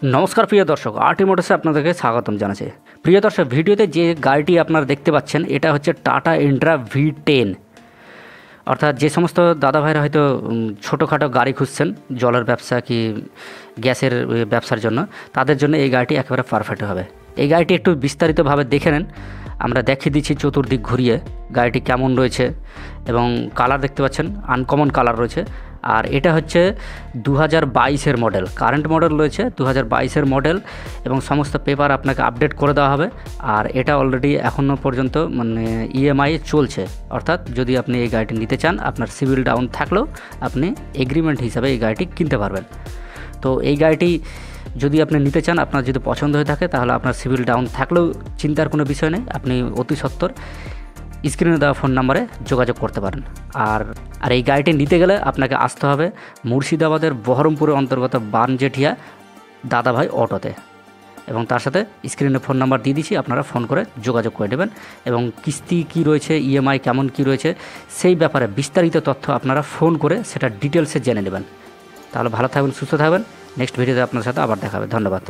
নমস্কার প্রিয় দর্শক, আরটি মোটরসে আপনাদেরকে স্বাগতম জানাচ্ছি। প্রিয় দর্শক, ভিডিওতে যে গাড়িটি আপনারা দেখতে পাচ্ছেন এটা হচ্ছে টাটা ইন্ট্রা V10। অর্থাৎ যে সমস্ত দাদা ভাইরা হয়তো ছোটোখাটো গাড়ি খুঁজছেন জলের ব্যবসা কি গ্যাসের ব্যবসার জন্য, তাদের জন্য এই গাড়িটি একেবারে পারফেক্ট হবে। এই গাড়িটি একটু বিস্তারিতভাবে দেখে নেন, আমরা দেখিয়ে দিচ্ছি চতুর্দিক ঘুরিয়ে গাড়িটি কেমন রয়েছে। এবং কালার দেখতে পাচ্ছেন, আনকমন কালার রয়েছে। আর এটা হচ্ছে 2022-এর মডেল, কারেন্ট মডেল রয়েছে 2022-এর মডেল, এবং সমস্ত পেপার আপনাকে আপডেট করে দেওয়া হবে। আর এটা অলরেডি এখনও পর্যন্ত ইএমআই চলছে, অর্থাৎ যদি আপনি এই গাড়িটি নিতে চান, আপনার সিভিল ডাউন থাকলেও আপনি এগ্রিমেন্ট হিসাবে এই গাড়িটি কিনতে পারবেন। তো এই গাড়িটি যদি আপনি নিতে চান, আপনার যদি পছন্দ হয়ে থাকে, তাহলে আপনার সিভিল ডাউন থাকলেও চিন্তার কোনো বিষয় নেই, আপনি অতি সত্বর স্ক্রিনে দেওয়া ফোন নাম্বারে যোগাযোগ করতে পারেন। আর এই গাড়িটি নিতে গেলে আপনাকে আসতে হবে মুর্শিদাবাদের বহরমপুরের অন্তর্গত বানজেঠিয়া দাদাভাই অটোতে, এবং তার সাথে স্ক্রিনে ফোন নাম্বার দিয়ে দিচ্ছি, আপনারা ফোন করে যোগাযোগ করে নেবেন। এবং কিস্তি কী রয়েছে, ইএমআই কেমন কী রয়েছে, সেই ব্যাপারে বিস্তারিত তথ্য আপনারা ফোন করে সেটা ডিটেলসে জেনে নেবেন। তাহলে ভালো থাকবেন, সুস্থ থাকবেন। নেক্সট ভিডিওতে আপনার সাথে আবার দেখা হবে। ধন্যবাদ।